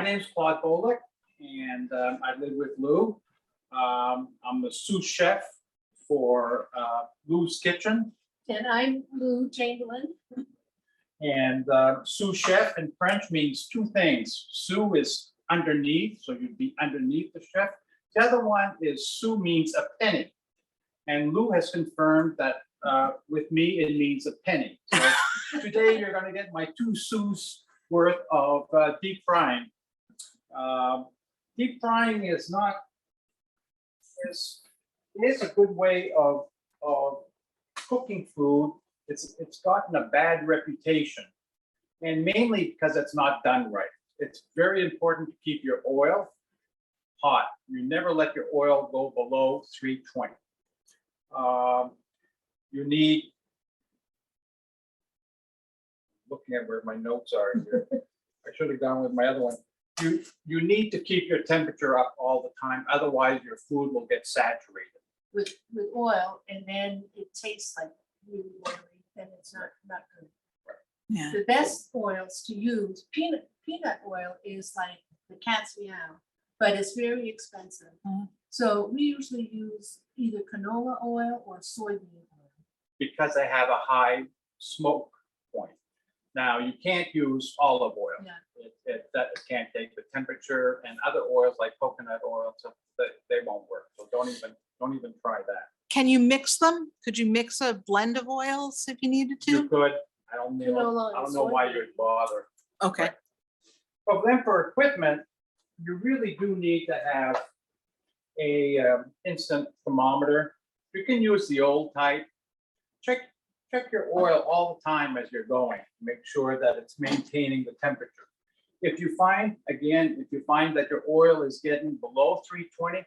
My name's Claude Bolick, and I live with Lou. I'm the sous chef for Lou's Kitchen. And I'm Lou Chamberlain. And sous chef in French means two things. Sous is underneath, so you'd be underneath the chef. The other one is sous means a penny. And Lou has confirmed that with me, it means a penny. So today you're going to get my 2 sous worth of deep frying. Deep frying is a good way of cooking food. It's gotten a bad reputation, and mainly because it's not done right. It's very important to keep your oil hot. You never let your oil go below 320. You need, looking at where my notes are here, I should have gone with my other one. You need to keep your temperature up all the time, otherwise your food will get saturated. With oil, and then it tastes like really oily, and it's not good. Yeah. The best oils to use, peanut oil is like the cat's meow, but it's very expensive. Mhm. So we usually use either canola oil or soybean oil. Because they have a high smoke point. Now, you can't use olive oil. Yeah. It can't take the temperature, and other oils like coconut oil, so they won't work. So don't even try that. Can you mix them? Could you mix a blend of oils if you needed You to? could, I don't Canola and know why soybean. you'd bother. Okay. But then for equipment, you really do need to have a instant thermometer. You can use the old type. Check your oil all the time as you're going. Make sure that it's maintaining the temperature. If you find that your oil is getting below 320,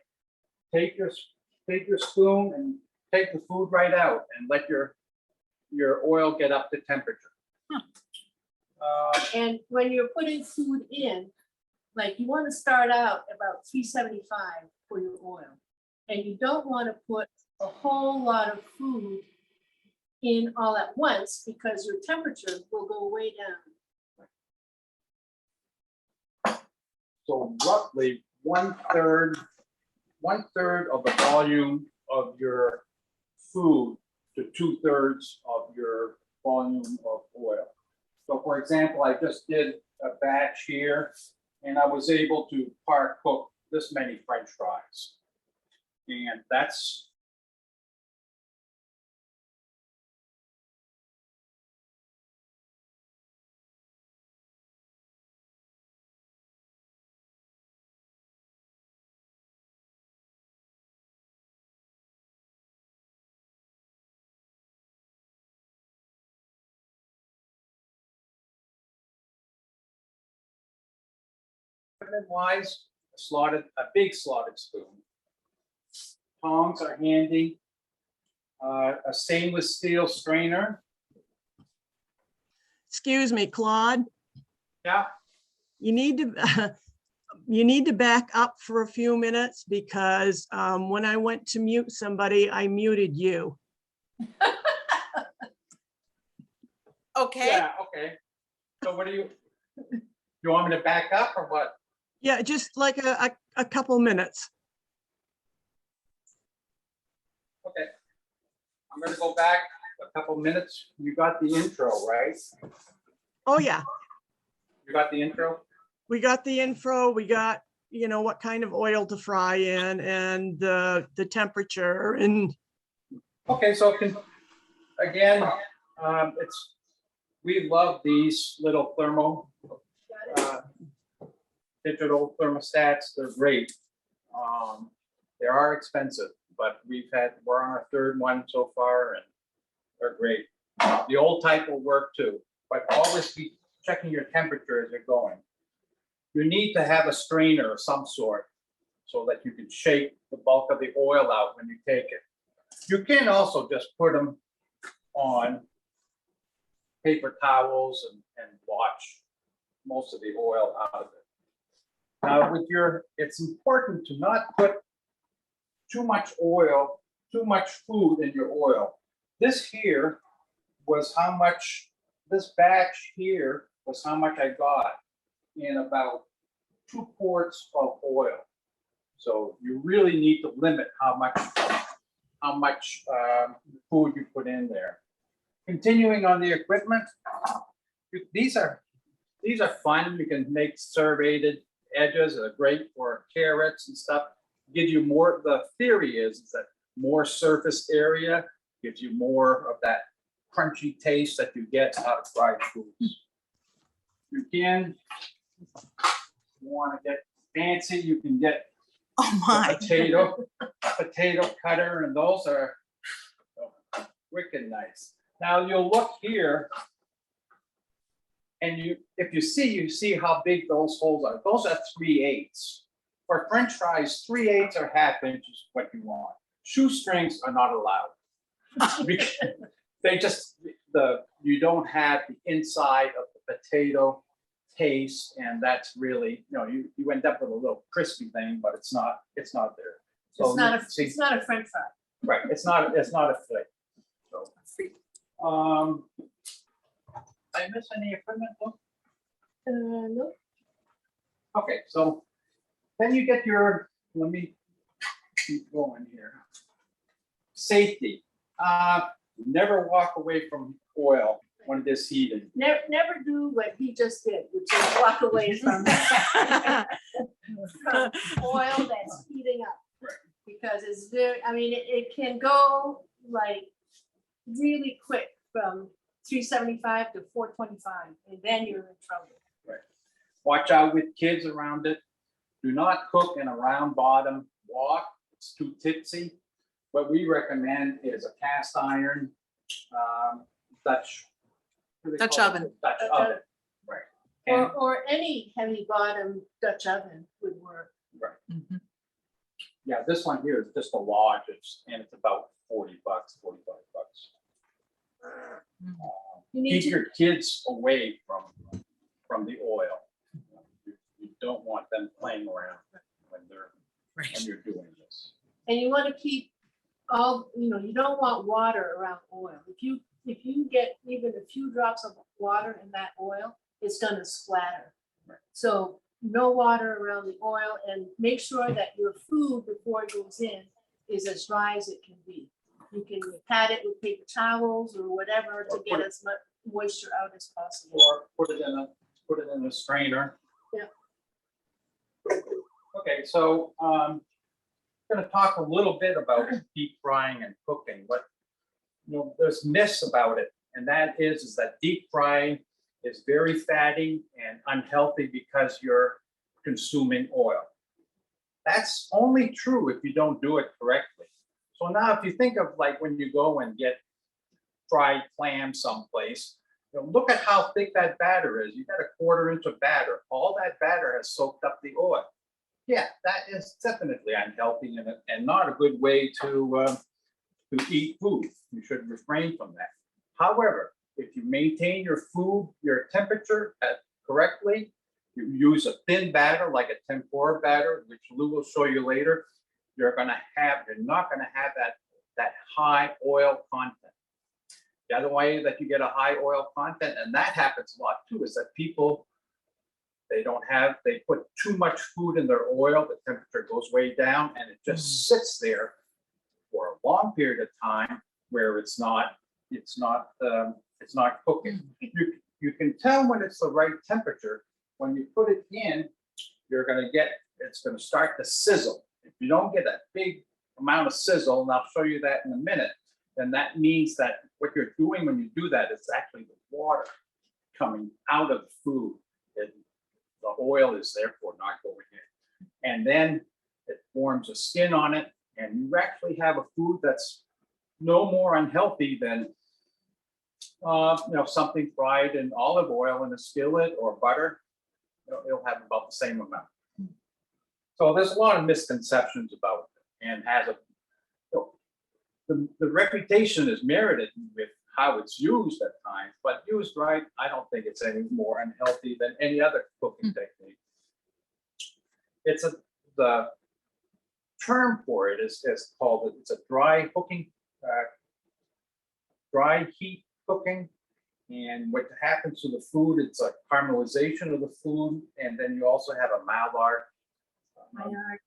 take your spoon and take the food right out and let your oil get up to temperature. And when you're putting food in, like you want to start out about 375 for your oil. And you don't want to put a whole lot of food in all at once because your temperature will go way down. So roughly one third of the volume of your food to 2/3 of your volume of oil. So for example, I just did a batch here, and I was able to par cook this many French fries. And that's wise, a big slotted spoon. Tongs are handy. A stainless steel strainer. Excuse me, Claude, Yeah, you need to, you need to back up for a few minutes because when I went to mute somebody, I muted you. Okay. yeah, okay. So what do you want me to back up or what? Yeah, just like a couple minutes. Okay. I'm gonna go back a couple minutes. You got the intro, right? Oh, yeah, You got the intro? we got the info, we got, you know, what kind of oil to fry in and the temperature and Okay, so again, we love these little digital thermostats. They're great. They are expensive, but we're on our 3rd one so far, and they're great. The old type will work too, but always be checking your temperature as you're going. You need to have a strainer of some sort so that you can shake the bulk of the oil out when you take it. You can also just put them on paper towels and wash most of the oil out of it. Now it's important to not put too much food in your oil. This batch here was how much I got in about 2 quarts of oil. So you really need to limit how much food you put in there. Continuing on the equipment, these are fun. You can make serrated edges. They're great for carrots and stuff. Gives you more. The theory is that more surface area gives you more of that crunchy taste that you get out of fried foods. You can, if you want to get fancy, you can get Oh a my. potato cutter, and those are wicked nice. Now you'll look here, and if you see how big those holes are. Those are 3/8. For French fries, 3/8 or 1/2 inch is what you want. Shoestrings are not allowed. Because they just you don't have the inside of the potato taste, and that's really, you end up with a little crispy thing, but it's not there. So It's not a French fry. right. It's not a flake. So I miss any equipment? Though? No. Okay, so then you get your, let me keep going here. Safety. Never walk away from oil when it is heated. Never do what he just did, which is walk away from oil that's heating up. Right. Because it's very, it can go like really quick from 375 to 425, and then you're in trouble. Right. Watch out with kids around it. Do not cook in a round bottom wok. It's too tipsy. What we recommend is a cast iron Dutch. what do they Dutch call it? oven. Dutch Dutch oven. oven. Right. And, Or any heavy bottom Dutch oven would work. right. Mhm. Yeah, this one here is just a lodge. It's about $40, $45. You need Keep to, your kids away from the oil. You don't want them playing around when Right. you're doing this. and you want to keep you don't want water around oil. If you get even a few drops of water in that oil, it's gonna splatter. Right. So no water around the oil, and make sure that your food before it goes in is as dry as it can be. You can pat it with paper towels or whatever to Or get put- as much moisture out as possible. Or put it in a strainer. Yeah. Okay, so I'm gonna talk a little bit about deep frying and cooking, but there's myths about it, and that is that deep frying is very fatty and unhealthy because you're consuming oil. That's only true if you don't do it correctly. So now if you think of like when you go and get fried clams someplace, look at how thick that batter is. You got a 1/4 inch of batter. All that batter has soaked up the oil. Yeah, that is definitely unhealthy and not a good way to eat food. You should refrain from that. However, if you maintain your food, your temperature correctly, you use a thin batter like a tempura batter, which Lou will show you later, you're not gonna have that high oil content. The other way that you get a high oil content, and that happens a lot too, is that people, they put too much food in their oil, the temperature goes way down, and it just sits there for a long period of time where it's not cooking. You can tell when it's the right temperature. When you put it in, it's gonna start to sizzle. If you don't get a big amount of sizzle, and I'll show you that in a minute, then that means that what you're doing when you do that is actually the water coming out of the food. The oil is therefore not going in. And then it forms a skin on it, and you actually have a food that's no more unhealthy than something fried in olive oil in a skillet or butter. It'll have about the same amount. So there's a lot of misconceptions about it, and the reputation is merited with how it's used at times, but used right, I don't think it's any more unhealthy than any other cooking technique. The term for it is called, it's a dry heat cooking, And what happens to the food, it's a caramelization of the food, and then you also have a Maillard Maillard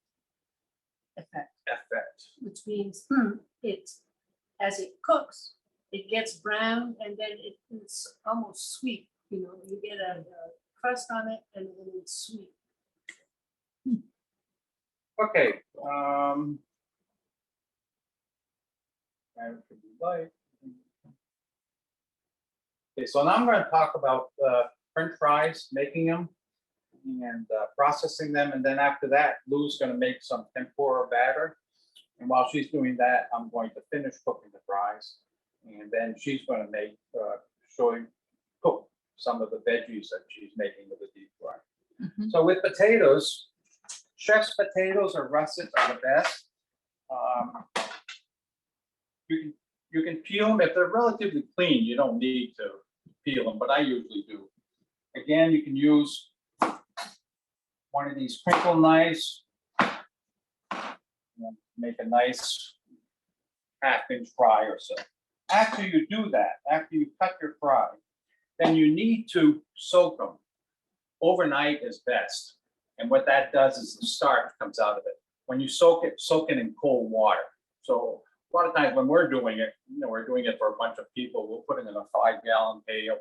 effect, effect. which means it's, as it cooks, it gets brown and then it's almost sweet. You know, you get a crust on it and then it's sweet. Okay. Okay, so now I'm going to talk about French fries, making them and processing them, and then after that, Lou's going to make some tempura batter. And while she's doing that, I'm going to finish cooking the fries, and then she's going to make cook some of the veggies that she's making with the deep fry. Mhm. So with potatoes, chef's potatoes or russets are the best. You can peel them if they're relatively clean. You don't need to peel them, but I usually do. Again, you can use one of these crinkle knives. And make a nice half-inch fry or so. After you do that, after you cut your fry, then you need to soak them. Overnight is best. And what that does is the starch comes out of it. When you soak it in cold water. So a lot of times when we're doing it, we're doing it for a bunch of people, we'll put it in a 5-gallon pail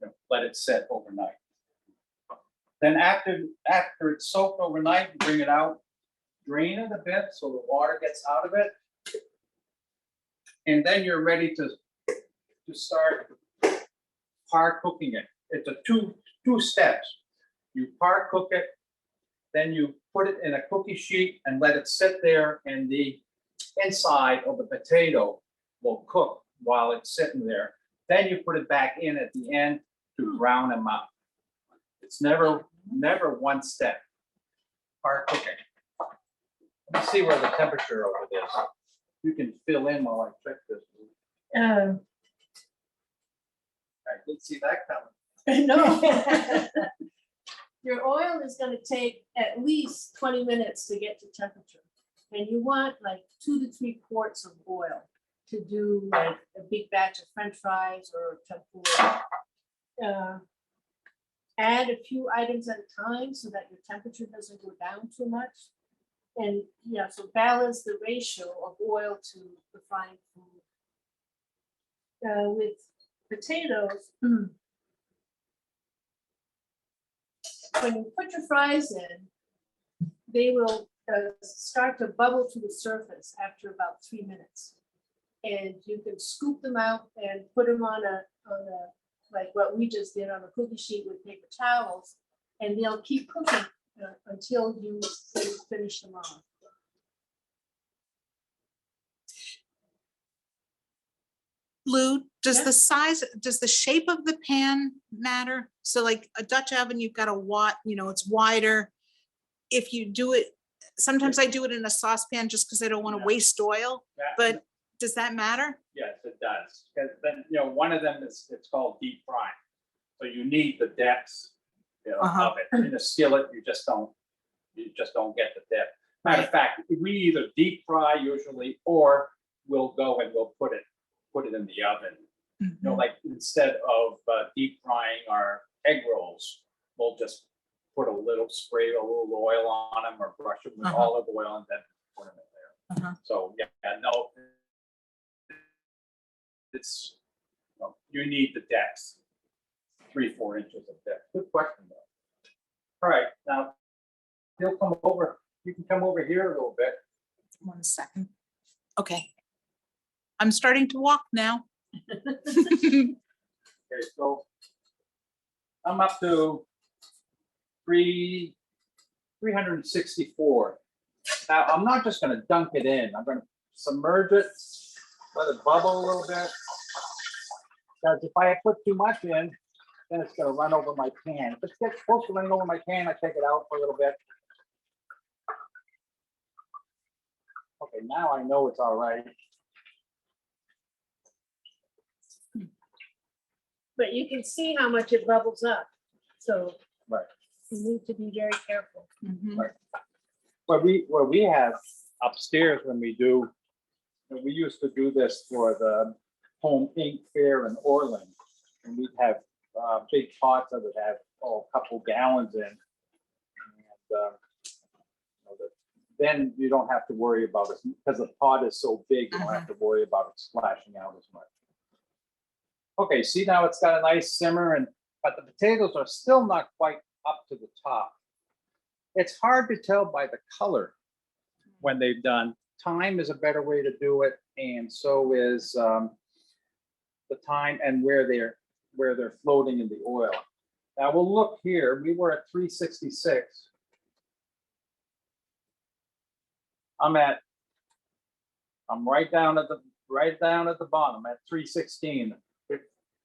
and let it set overnight. Then after it's soaked overnight, you bring it out, drain it a bit so the water gets out of it. And then you're ready to start par cooking it. It's a two steps. You par cook it, then you put it in a cookie sheet and let it sit there, and the inside of the potato will cook while it's sitting there. Then you put it back in at the end to brown them up. It's never one step. Par cooking. Let me see where the temperature of it is. You can fill in while I check this. I didn't see that coming. No. Your oil is going to take at least 20 minutes to get to temperature. And you want like 2 to 3 quarts of oil to do like a big batch of French fries or tempura. Add a few items at a time so that your temperature doesn't go down too much. And yeah, so balance the ratio of oil to the frying food. With potatoes, when you put your fries in, they will start to bubble to the surface after about 3 minutes. And you can scoop them out and put them on a like what we just did on a cookie sheet with paper towels, and they'll keep cooking until you finish them off. Lou, does Yeah. does the shape of the pan matter? So like a Dutch oven, you've got a watt, it's wider. If you do it, sometimes I do it in a saucepan just because I don't want to Yeah. waste oil, but does that matter? Yes, it does. Because then, one of them it's called deep frying. So you need the depth of it. In a skillet, you just don't get the depth. Matter of fact, we either deep fry usually, or we'll go and we'll put it in the oven. Like instead of deep frying our egg rolls, we'll just spray a little oil on them or brush them with olive oil and then put them in there. So no, it's you need the depth, 3-4 inches of depth. Good question though. All right, now he'll come over. You can come over here a little bit. 1 second. Okay. I'm starting to walk now. Okay, so I'm up to 364. Now I'm not just going to dunk it in. I'm going to submerge it, let it bubble a little bit. Because if I put too much in, then it's going to run over my pan. If it gets close to running over my pan, I take it out for a little bit. Okay, now I know it's all right. But you can see how much it bubbles up. So Right. you need to be very careful. Right. What we have upstairs when we do, we used to do this for the Home Ink Fair in Orland. And we'd have big pots that would have a couple gallons in. And, then you don't have to worry about it because the pot is so big, you don't have to worry about it splashing out as much. Okay, see now it's got a nice simmer, but the potatoes are still not quite up to the top. It's hard to tell by the color when they've done. Time is a better way to do it, and so is the time and where they're floating in the oil. Now we'll look here. We were at 366. I'm right down at the bottom at 316. If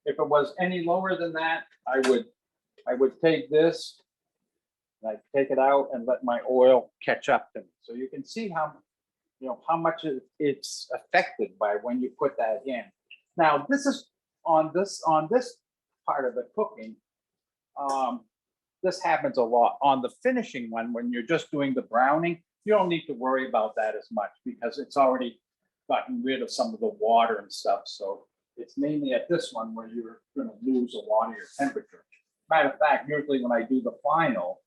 it was any lower than that, I would take this, and I'd take it out and let my oil catch up to me. So you can see how much it's affected by when you put that in. Now this is on this part of the cooking. This happens a lot on the finishing one when you're just doing the browning. You don't need to worry about that as much because it's already gotten rid of some of the water and stuff. So it's mainly at this one where you're going to lose a lot of your temperature. Matter of fact, usually when I do the final,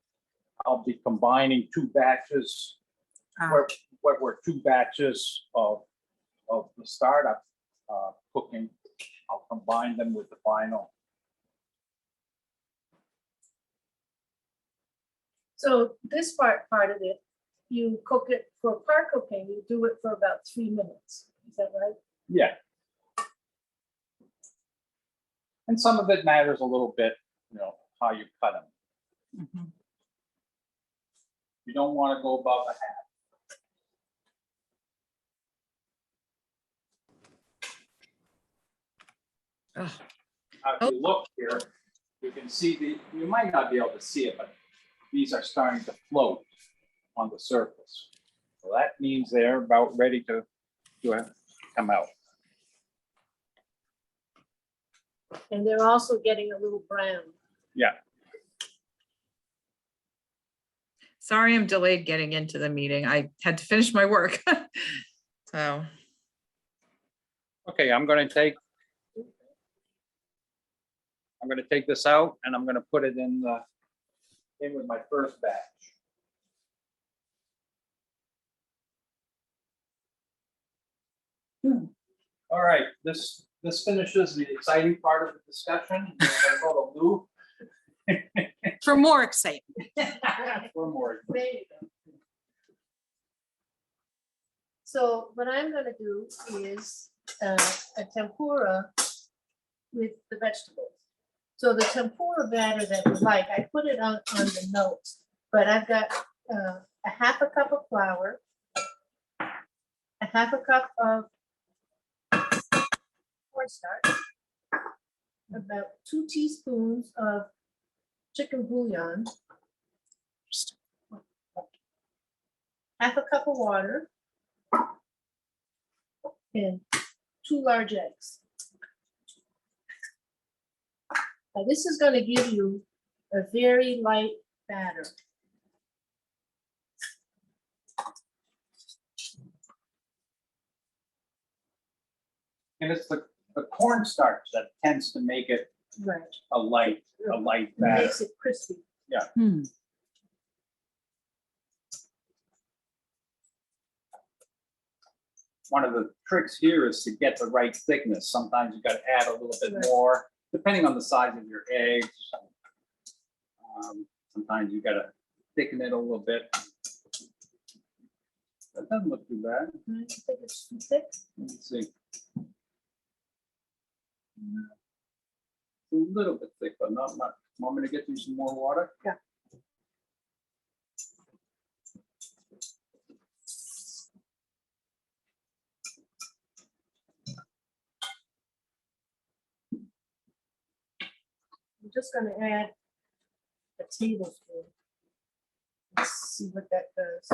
I'll be combining two batches, what were two batches of the startup cooking. I'll combine them with the final. So this part of it, you cook it for par cooking, you do it for about 3 minutes. Is that right? Yeah. And some of it matters a little bit, how you cut them. You don't want to go above a half. Now, if you look here, you can see you might not be able to see it, but these are starting to float on the surface. So that means they're about ready to come out. And they're also getting a little brown. Yeah. Sorry, I'm delayed getting into the meeting. I had to finish my work. So. Okay, I'm going to take this out and I'm going to put it in with my first batch. All right, this finishes the exciting part of the discussion. We're gonna go to Lou. For more excitement. For more. There you go. So what I'm gonna do is a tempura with the vegetables. So the tempura batter that we like, I put it on the notes, but I've got a half a cup of flour, a half a cup of cornstarch, about 2 teaspoons of chicken bouillon, half a cup of water, and 2 large eggs. Now this is going to give you a very light batter. And it's the cornstarch that tends to make it Right. a light It batter. makes it crispy. One of the tricks here is to get the right thickness. Sometimes you got to add a little bit Right. more, depending on the size of your eggs. Sometimes you got to thicken it a little bit. That doesn't look too bad. I think it's too thick. Let me see. A little bit thick, but not much. Want me to get you some more water? Yeah. I'm just gonna add a tablespoon. Let's see what that does.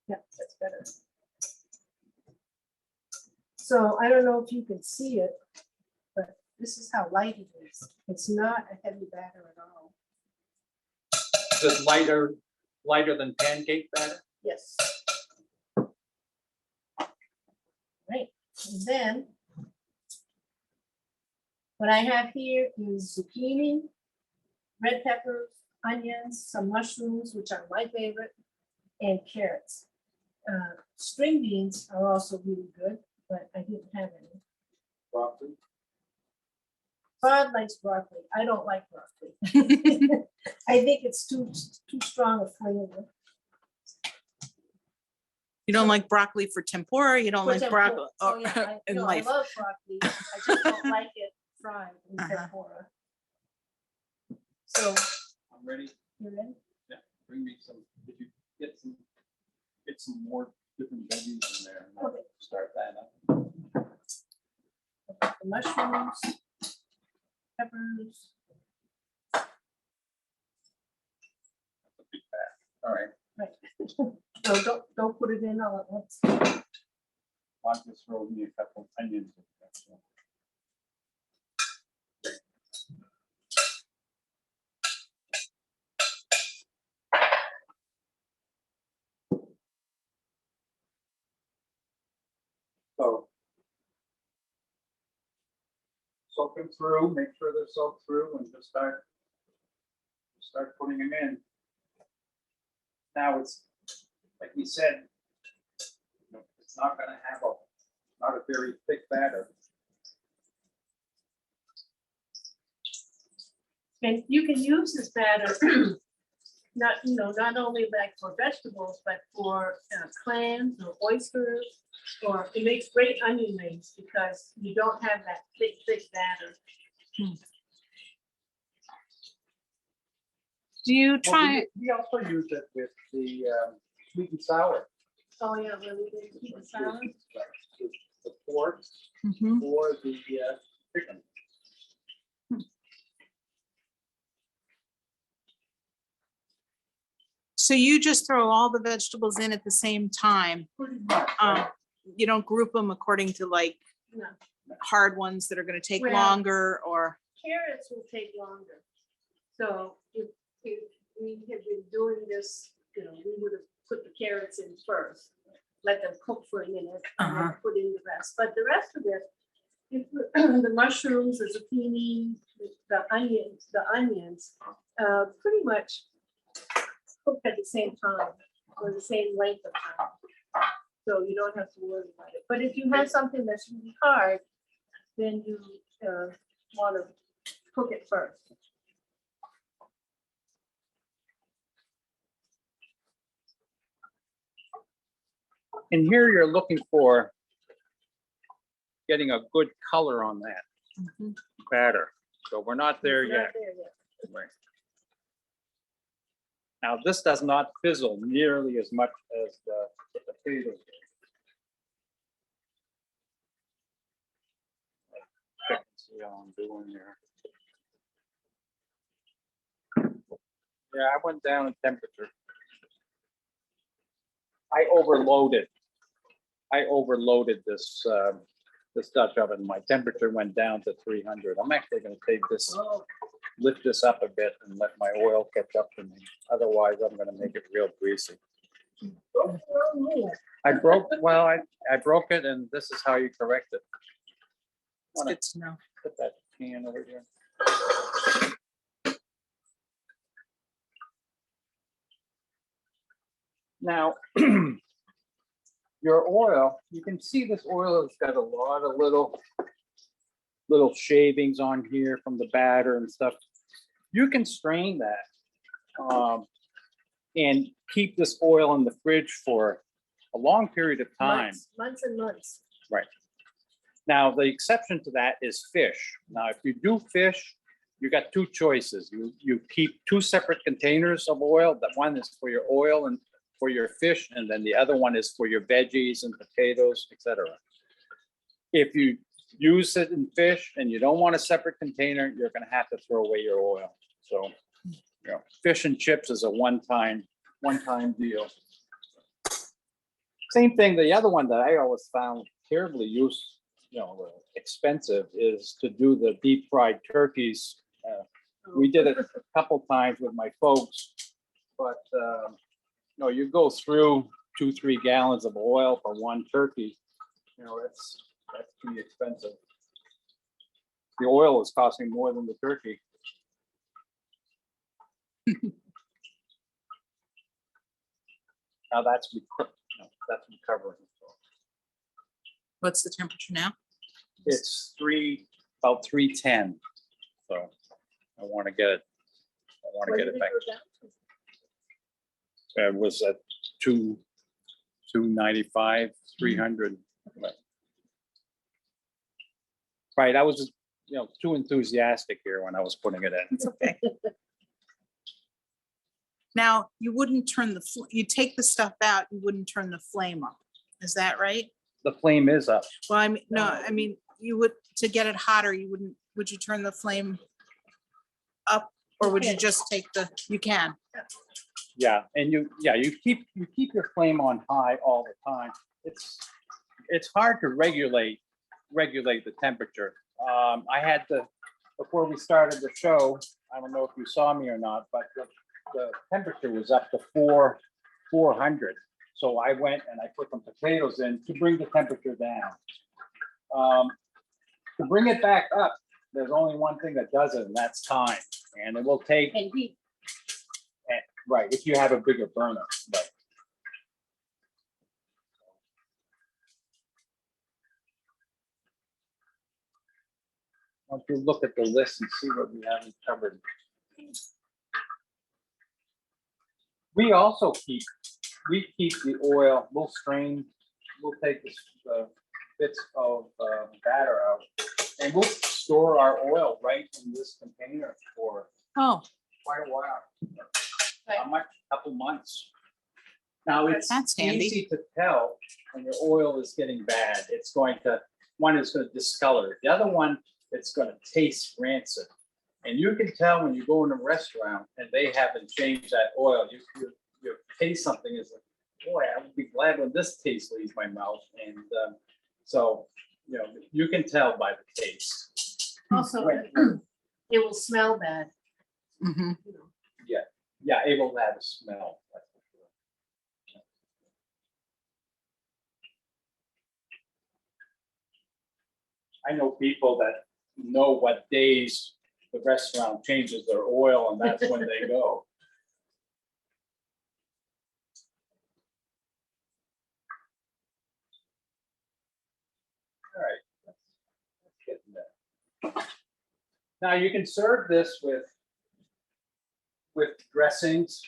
Yeah, that's better. So I don't know if you can see it, but this is how light it is. It's not a heavy batter at all. Is it lighter than pancake batter? Yes. Right, and then What I have here is zucchini, red peppers, onions, some mushrooms, which are my favorite, and carrots. String beans are also really good, but I didn't have any. Broccoli. Todd likes broccoli. I don't like broccoli. I think it's too strong a flavor. You don't like broccoli for tempura, you don't For like tempura. broccoli Oh, yeah, in I life. love broccoli. I just don't like it fried in Uh-huh. tempura. So, I'm ready. you ready? Bring me some, if you get some more different veggies in there. And I'll Okay. start that up. The mushrooms, peppers. That's a big bag. All right. Right. So don't put it in all at once. I'll just throw me a couple onions. in there, so. So soak them through, make sure they're soaked through, and just start putting them in. Now it's, like we said, it's not gonna have not a very thick batter. And you can use this batter, not only like for vegetables, but for clams or oysters, or it makes great onion rings because you don't have that thick batter. Do you Well, try, we also use it with the sweet and sour. Oh, yeah, really good. Keep it sour. The pork Mhm. or the chicken. So you just throw all the vegetables in at the same time? Pretty much. You don't group them according to like No, hard ones that are gonna take Well- longer or? carrots will take longer. So if we had been doing this, we would have put the carrots in first, let them cook for a minute, and then Uh-huh. put in the rest. But the rest of it, the mushrooms, the zucchini, the onions, pretty much cook at the same time or the same length of time. So you don't have to worry about it. But if you have something that's really hard, then you want to cook it first. And here you're looking for getting a good color on that Mhm. batter. So we're not there It's yet. not there yet. Right. Now, this does not fizzle nearly as much as the potatoes. Check and see how I'm doing here. Yeah, I went down in temperature. I overloaded this Dutch oven. My temperature went down to 300. I'm actually going to take this, Oh, lift this up a bit and let my oil catch up to me. Otherwise, I'm going to make it real greasy. oh, yeah. I broke it, and this is how you correct it. It's Wanna good to know. put that pan over here. Now, your oil, you can see this oil has got a lot of little shavings on here from the batter and stuff. You can strain that and keep this oil in the fridge for a long period of time. Months and months. Right. Now, the exception to that is fish. Now, if you do fish, you got two choices. You keep two separate containers of oil. That one is for your oil and for your fish, and then the other one is for your veggies and potatoes, etc. If you use it in fish and you don't want a separate container, you're going to have to throw away your oil. So, fish and chips is a one-time deal. Same thing. The other one that I always found terribly expensive is to do the deep fried turkeys. We did it a couple times with my folks, but you go through 2-3 gallons of oil for one turkey. That's pretty expensive. The oil is costing more than the turkey. Now that's recovering. What's the temperature now? It's about 310. So I want to get it. I want to Where get did it it back. go down to? It was at 295, 300. Right, I was, too enthusiastic here when I was putting it in. It's okay. Now, you wouldn't turn you take the stuff out, you wouldn't turn the flame up. Is that right? The flame is up. Well, I mean, no, I mean, you would, to get it hotter, would you turn the flame up? Or would you just take you can? Yeah, and you keep your flame on high all the time. It's hard to regulate the temperature. I had to, before we started the show, I don't know if you saw me or not, but the temperature was up to 400. So I went and I put some potatoes in to bring the temperature down. To bring it back up, there's only one thing that does it, and that's time. And it will take, And heat. right, if you have a bigger burner, but. Once you look at the list and see what we haven't covered. We also keep the oil, we'll take the bits of batter out, and we'll store our oil right in this container for Oh, quite a while. Right. How much? Couple months. Now, it's That's handy. easy to tell when your oil is getting bad. One is going to discolor. The other one, it's going to taste rancid. And you can tell when you go in a restaurant and they haven't changed that oil. You taste something, is like, boy, I would be glad when this taste leaves my mouth. And so, you can tell by the taste. Also, Right. it will smell bad. mhm. You know. Yeah, it will have a smell. That's for sure. I know people that know what days the restaurant changes their oil, and that's when they go. All right, let's get in there. Now you can serve this with dressings.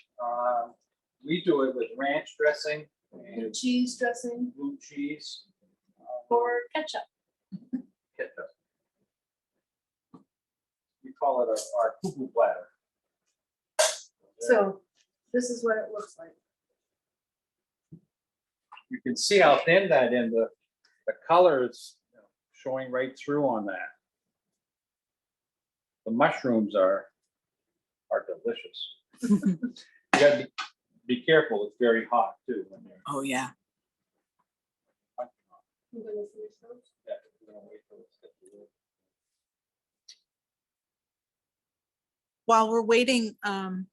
We do it with ranch dressing and Cheese dressing blue cheese. or ketchup. Ketchup. We call it our cuckoo platter. So this is what it looks like. You can see how thin that in the color is showing right through on that. The mushrooms are delicious. You gotta be careful, it's very hot too. When you're Oh, yeah. I'm gonna finish those. yeah, you're gonna wait till it's get to the- While we're waiting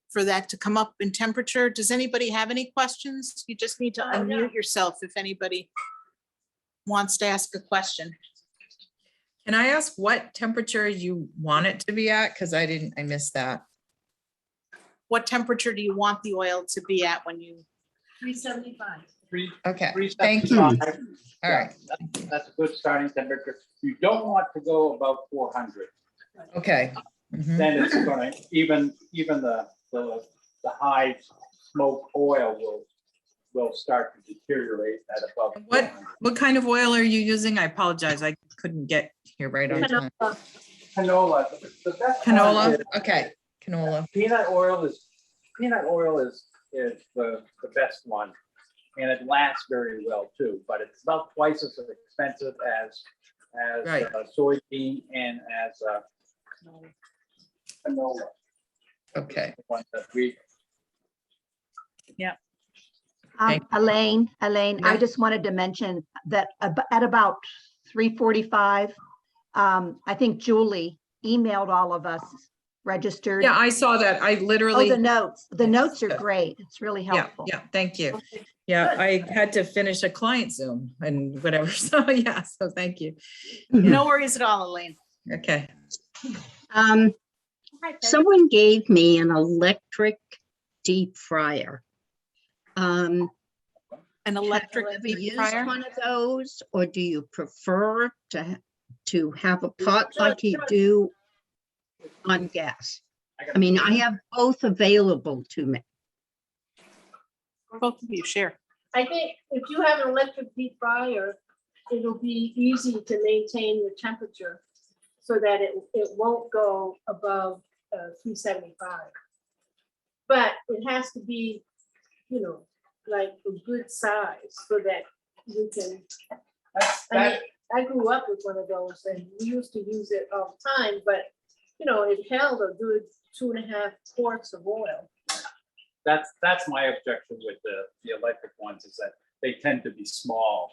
for that to come up in temperature, does anybody have any questions? You just need to Yeah. unmute yourself if anybody wants to ask a question. Can I ask what temperature you want it to be at? Because I missed that. What temperature do you want the oil to be at when you? 375. Okay, 375. thank you. All right, That's a good starting temperature. You don't want to go above 400. okay. Mhm. Then it's gonna, even the high smoke oil will start to deteriorate at above. What 400. what kind of oil are you using? I apologize, I couldn't get here right on time. Canola, the best one Canola, is- okay, canola. Peanut oil is the best one, and it lasts very well too, but it's about twice as expensive as Right. soybean and as canola. Okay, The ones that we, Thank Elaine, Yeah. I just wanted to mention that at about 3:45, I think Julie emailed all of us registered. yeah, I saw that. I Oh, literally. the notes are Yeah. great. It's really Yeah, helpful. yeah, thank you. Okay. Yeah, Good. I had to finish a client Zoom and whatever, so yeah, so thank you. No worries at all, Elaine. Okay. Um, Hi, Peg. someone gave me an electric deep fryer. An Have electric you ever deep used fryer? one of those, or do you prefer to have a pot like you do on gas? I mean, I have both available to me. Both of you share. I think if you have an electric deep fryer, it'll be easy to maintain your temperature so that it won't go above 375. But it has to be, you know, like a good size so that you can, I mean, I grew up with one of those and we used to use it all the time, but you know, it held a good 2.5 quarts of oil. That's my objection with the electric ones, is that they tend to be small.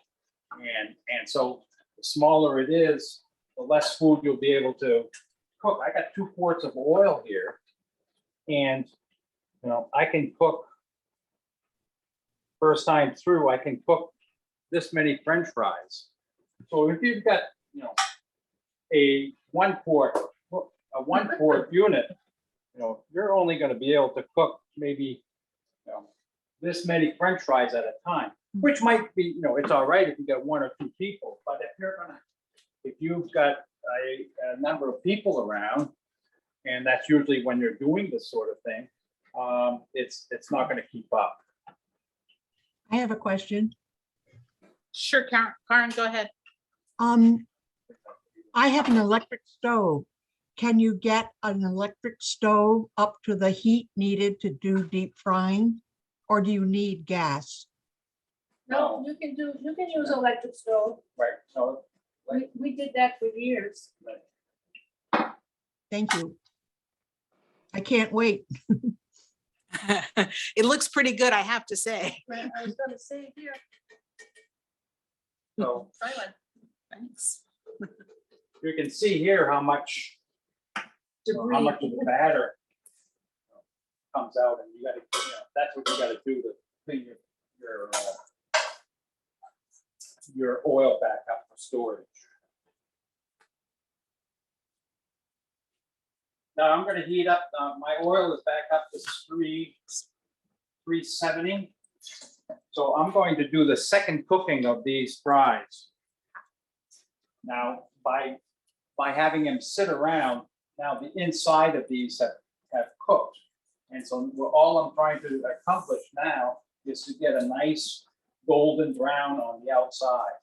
And so the smaller it is, the less food you'll be able to cook. I got 2 quarts of oil here. And, you know, I can cook, first time through, I can cook this many French fries. So if you've got, you know, a 1 quart unit, you know, you're only gonna be able to cook maybe, you know, this many French fries at a time, which might be, you know, it's all right if you got 1 or 2 people, but if you've got a number of people around, and that's usually when you're doing this sort of thing, it's not gonna keep up. I have a question. Sure, Karen, go ahead. I have an electric stove. Can you get an electric stove up to the heat needed to do deep frying? Or do you need gas? No, you can use electric stove. Right, so, We did that for years. Thank you. I can't wait. It looks pretty good, I have to say. Right, I was gonna say here, so try one. Thanks. you can see here how much, you know, how Debris. much of the batter comes out, and you gotta, you know, that's what you gotta do to clean your oil back up for storage. Now I'm gonna heat up, my oil is back up to 370. So I'm going to do the second cooking of these fries. Now, by having them sit around, now the inside of these have cooked. And so all I'm trying to accomplish now is to get a nice golden brown on the outside.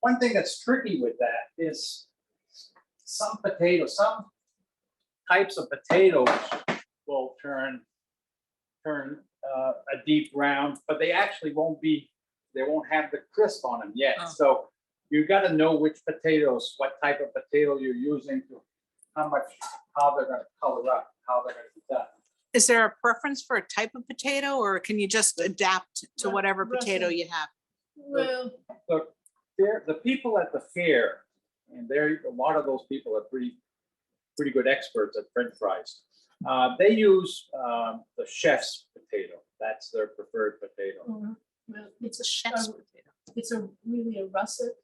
One thing that's tricky with that is some types of potatoes will turn a deep brown, but they actually they won't have the crisp on them yet. Oh. So you got to know which potatoes, what type of potato you're using, how they're going to color up, how they're going to be done. Is there a preference for a type of potato, or can you just adapt to whatever potato you have? Well, Look, the people at the fair, and a lot of those people are pretty good experts at French fries. They use the chef's potato. That's their preferred potato. well, It's a chef's potato. it's really a russet.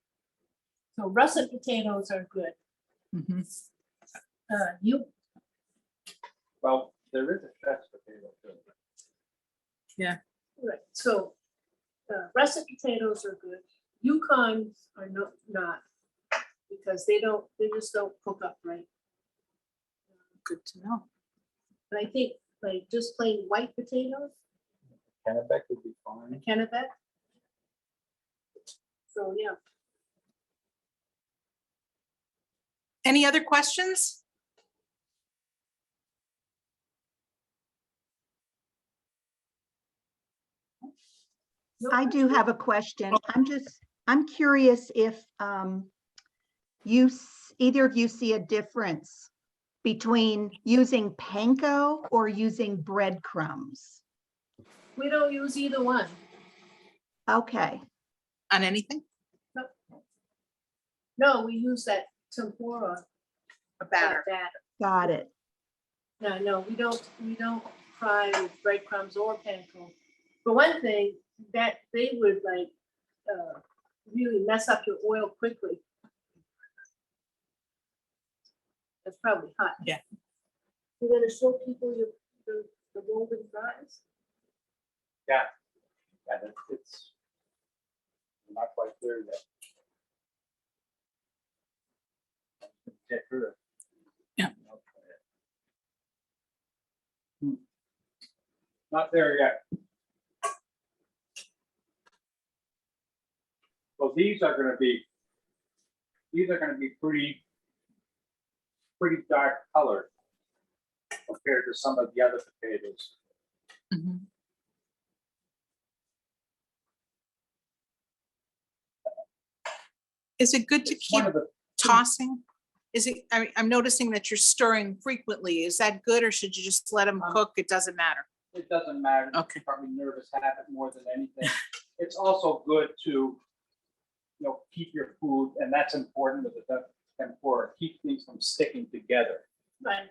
So russet potatoes are good. Mhm. Well, there is a chef's potato too. Right, so russet potatoes are good. Yukons are not, because they just don't cook up right. Good to know. But I think like just plain white potatoes, Kennebec would be fine. Kennebec. So, yeah. Any other questions? No I do have a question. I'm curious if either of you see a difference between using panko or using breadcrumbs. We don't use either one. Okay, On anything? No, we use that tempura A batter. got it. No, we don't fry with breadcrumbs or panko. For one thing, that they would like really mess up your oil quickly. It's probably hot. Yeah. You're gonna show people the golden fries? Yeah, it's not quite there yet. Get through it. Yeah. Not there yet. So these are gonna be pretty dark colored compared to some of the other potatoes. Mhm. Is it good to It's keep one of the, tossing? Is it, I'm noticing that you're stirring frequently. Is that good or should you just let them cook? It doesn't matter. it doesn't matter. Okay. Probably nervous habit more than anything. It's also good to, keep your food, and that's important with the tempura, keep things from sticking together. Right.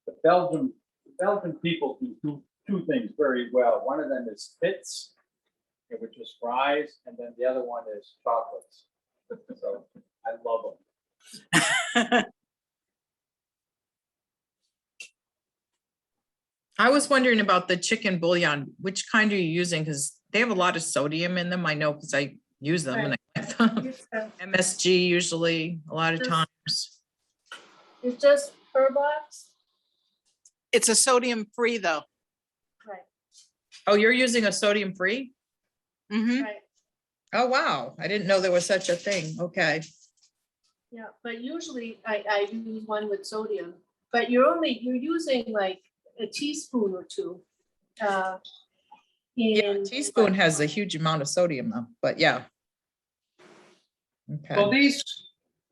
The Belgian people do two things very well. One of them is pits, which is fries, and then the other one is chocolates. So I love them. I was wondering about the chicken bouillon. Which kind are you using? Because they have a lot of sodium in them. I know because I use them and I like them. It's, uh, MSG usually a lot of Just- times. it's just per box. It's a sodium free though. Right, Oh, you're using a sodium free? Mhm. right. Oh, wow. I didn't know there was such a thing. Okay. Yeah, but usually I use one with sodium, but you're using like a teaspoon or two. Yeah, a In. teaspoon has a huge amount of sodium though, but yeah. So Okay,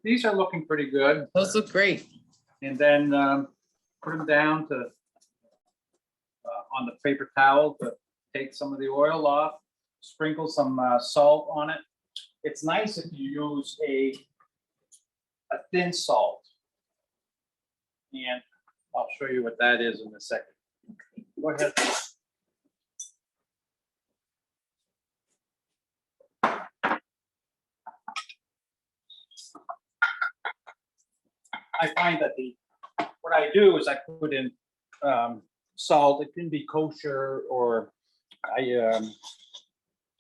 these are looking pretty good. those look great. And then put them down to on the paper towel to take some of the oil off. Sprinkle some salt on it. It's nice if you use a thin salt. And I'll show you what that is in a second. Go ahead. I find that what I do is I put in salt. It can be kosher or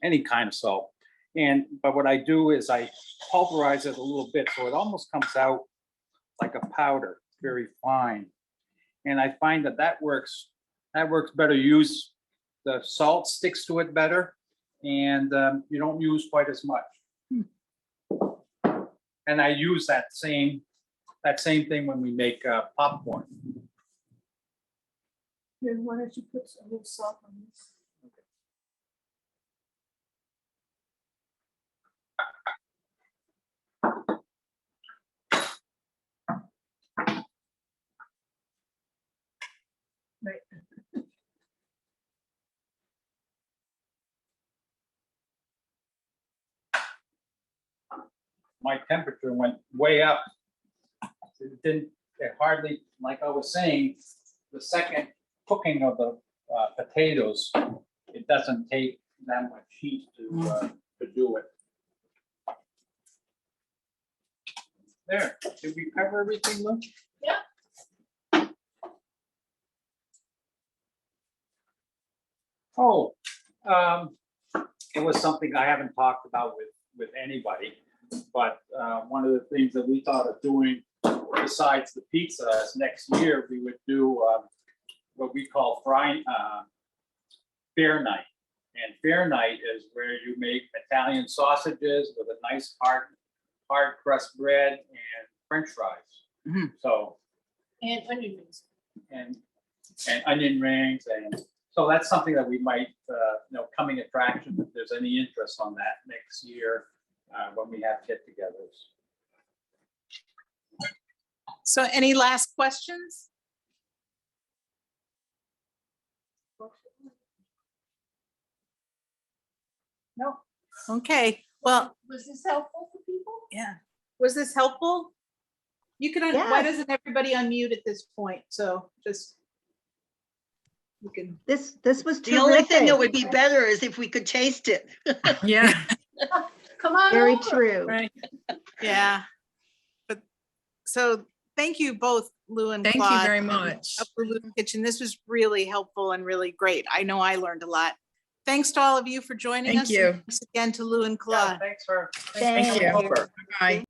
any kind of salt. But what I do is I pulverize it a little bit so it almost comes out like a powder, very fine. And I find that works better. The salt sticks to it better, and you don't use quite as much. And I use that same thing when we make popcorn. Here, why don't you put a little salt on this? Right. My temperature went way up. It hardly, like I was saying, the second cooking of the potatoes, it doesn't take that much heat to do it. There, did we cover everything, Lou? Yeah. Oh, it was something I haven't talked about with anybody, but one of the things that we thought of doing besides the pizza is next year we would do what we call fair night. And fair night is where you make Italian sausages with a nice hard crust bread and French fries. Mhm. So And onion rings. and onion rings, and so that's something that we might coming attraction, if there's any interest on that next year when we have get-togethers. So any last questions? No. Okay, well, Was this helpful for people? yeah. Was this helpful? You can, why doesn't everybody unmute at this point? So just. You can. This was The only thing that terrific. would be better is if we could taste it. Yeah. Come on Very over. true. Right. Yeah. But So thank you both, Lou and Thank you Claude, very much. of the Lou Kitchen. This was really helpful and really great. I know I learned a lot. Thanks to all of you for joining Thank us. you. and Thanks again to Lou and Yeah, Claude. thanks for. Thank you. Helper. Bye.